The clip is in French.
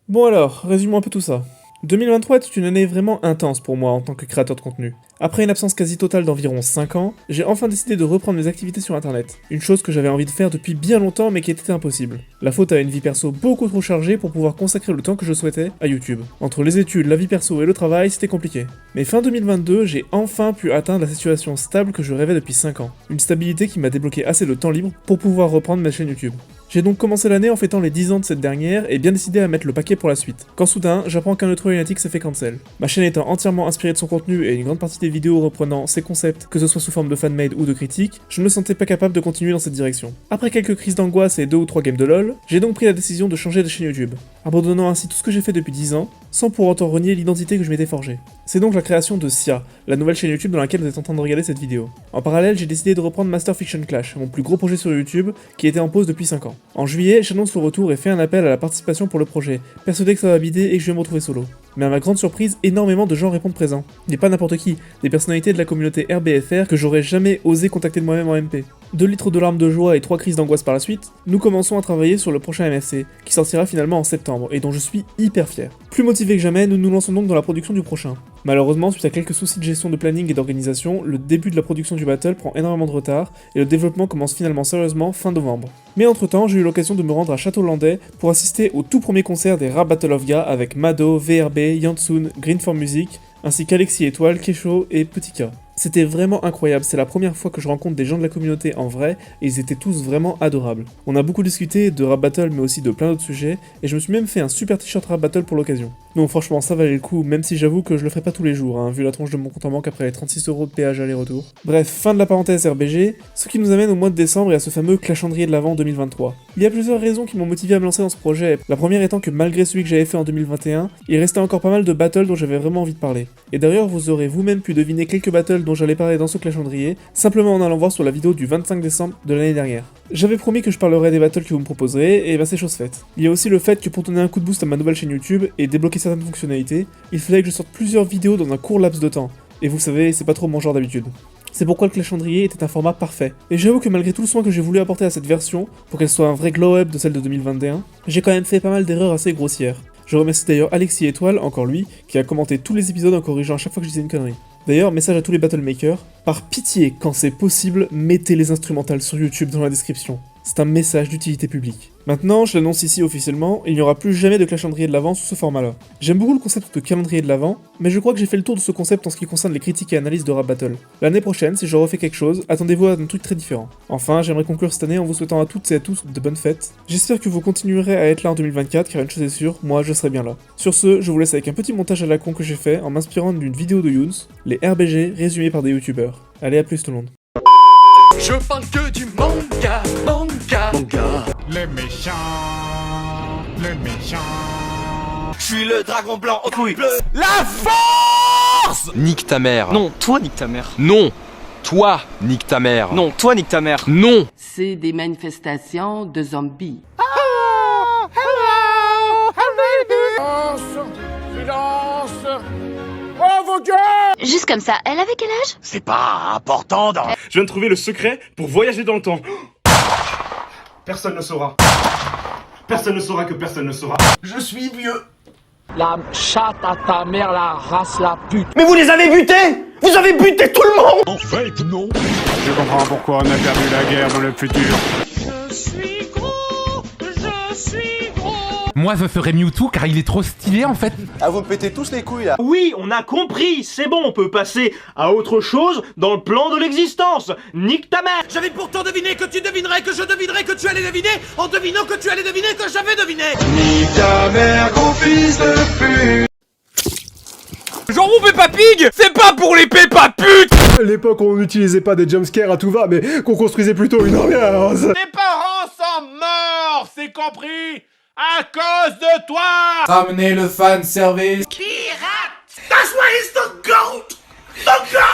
Bon alors, résumons un peu tout ça. 2023 est une année vraiment intense pour moi en tant que créateur de contenu. Après une absence quasi totale d'environ 5 ans, j'ai enfin décidé de reprendre mes activités sur internet. Une chose que j'avais envie de faire depuis bien longtemps mais qui était impossible. La faute à une vie perso beaucoup trop chargée pour pouvoir consacrer le temps que je souhaitais à YouTube. Entre les études, la vie perso et le travail, c'était compliqué. Mais fin 2022, j'ai enfin pu atteindre la situation stable que je rêvais depuis 5 ans. Une stabilité qui m'a débloqué assez de temps libre pour pouvoir reprendre ma chaîne YouTube. J'ai donc commencé l'année en fêtant les 10 ans de cette dernière et bien décidé à mettre le paquet pour la suite. Quand soudain, j'apprends qu'un autre lunatique s'est fait cancel. Ma chaîne étant entièrement inspirée de son contenu et une grande partie des vidéos reprenant ses concepts, que ce soit sous forme de fanmade ou de critiques, je ne me sentais pas capable de continuer dans cette direction. Après quelques crises d'angoisse et 2 ou 3 games de LoL, j'ai donc pris la décision de changer de chaîne YouTube, abandonnant ainsi tout ce que j'ai fait depuis 10 ans, sans pour autant renier l'identité que je m'étais forgée. C'est donc la création de Sia, la nouvelle chaîne YouTube dans laquelle vous êtes en train de regarder cette vidéo. En parallèle, j'ai décidé de reprendre Master Fiction Clash, mon plus gros projet sur YouTube, qui était en pause depuis 5 ans. En juillet, j'annonce le retour et fais un appel à la participation pour le projet, persuadé que ça va bider et que je vais me retrouver solo. Mais à ma grande surprise, énormément de gens répondent présents. Et pas n'importe qui, des personnalités de la communauté RBFR que j'aurais jamais osé contacter de moi-même en MP. 2 litres de larmes de joie et 3 crises d'angoisse par la suite, nous commençons à travailler sur le prochain MFC, qui sortira finalement en septembre, et dont je suis hyper fier. Plus motivé que jamais, nous nous lançons donc dans la production du prochain. Malheureusement, suite à quelques soucis de gestion de planning et d'organisation, le début de la production du battle prend énormément de retard, et le développement commence finalement sérieusement fin novembre. Mais entre temps, j'ai eu l'occasion de me rendre à Château-Landais pour assister au tout premier concert des Rap Battle of Ga avec Mado, VRB, Yansun, Green for Music, ainsi qu'Alexis Étoile, Kesho et Petit K. C'était vraiment incroyable, c'est la première fois que je rencontre des gens de la communauté en vrai, et ils étaient tous vraiment adorables. On a beaucoup discuté de rap battle mais aussi de plein d'autres sujets, et je me suis même fait un super t-shirt rap battle pour l'occasion. Donc franchement ça valait le coup, même si j'avoue que je le ferai pas tous les jours, vu la tronche de mon compte en banque après les 36 € de péage aller-retour. Bref, fin de la parenthèse RBG, ce qui nous amène au mois de décembre et à ce fameux clashandrier de l'Avent 2023. Il y a plusieurs raisons qui m'ont motivé à me lancer dans ce projet, la première étant que malgré celui que j'avais fait en 2021, il restait encore pas mal de battles dont j'avais vraiment envie de parler. Et d'ailleurs vous aurez vous-même pu deviner quelques battles dont j'allais parler dans ce clashandrier, simplement en allant voir sur la vidéo du 25 décembre de l'année dernière. J'avais promis que je parlerais des battles que vous me proposerez, et bah c'est chose faite. Il y a aussi le fait que pour donner un coup de boost à ma nouvelle chaîne YouTube et débloquer certaines fonctionnalités, il fallait que je sorte plusieurs vidéos dans un court laps de temps. Et vous savez, c'est pas trop mon genre d'habitude. C'est pourquoi le clashandrier était un format parfait. Et j'avoue que malgré tout le soin que j'ai voulu apporter à cette version, pour qu'elle soit un vrai glow-up de celle de 2021, j'ai quand même fait pas mal d'erreurs assez grossières. Je remercie d'ailleurs Alexis Étoile, encore lui, qui a commenté tous les épisodes en corrigeant à chaque fois que je disais une connerie. D'ailleurs, message à tous les battlemakers, par pitié, quand c'est possible, mettez les instrumentales sur YouTube dans la description. C'est un message d'utilité publique. Maintenant, je l'annonce ici officiellement, il n'y aura plus jamais de clashandrier de l'Avent sous ce format-là. J'aime beaucoup le concept de calendrier de l'Avent, mais je crois que j'ai fait le tour de ce concept en ce qui concerne les critiques et analyses de Rap Battle. L'année prochaine, si je refais quelque chose, attendez-vous à un truc très différent. Enfin, j'aimerais conclure cette année en vous souhaitant à toutes et à tous de bonnes fêtes. J'espère que vous continuerez à être là en 2024, car une chose est sûre, moi je serai bien là. Sur ce, je vous laisse avec un petit montage à la con que j'ai fait en m'inspirant d'une vidéo de Younes, les RBG résumés par des youtubeurs. Allez, à plus tout le monde. Je parle que du manga. Les méchants. Je suis le dragon blanc aux couilles bleues. La force. Nique ta mère. Non, toi nique ta mère. Non. Toi, nique ta mère. Non, toi nique ta mère. Non. C'est des manifestations de zombies. Juste comme ça, elle avait quel âge? C'est pas important dans... Je viens de trouver le secret pour voyager dans le temps. Personne ne saura. Personne ne saura que personne ne saura. Je suis vieux. La chatte à ta mère, la race, la pute. Mais vous les avez butés. Vous avez buté tout le monde. En fait, non. Je comprends pourquoi on a perdu la guerre dans le futur. Je suis gros, je suis gros. Moi je ferais Mewtwo car il est trop stylé en fait. Ah, vous me pétez tous les couilles là. Oui, on a compris, c'est bon, on peut passer à autre chose dans le plan de l'existence. Nique ta mère. J'avais pourtant deviné que tu devinerais, que je devinerais, que tu allais deviner, en devinant que tu allais deviner, que j'avais deviné. Nique ta mère, gros fils de pute. Genre mon Peppa Pig, c'est pas pour les Peppa Putes. À l'époque, on n'utilisait pas des jumpscares à tout va, mais qu'on construisait plutôt une ambiance. Tes parents sont morts, c'est compris. À cause de toi. Ramenez le fan service. Pirate. That's why he's the goat. The goat.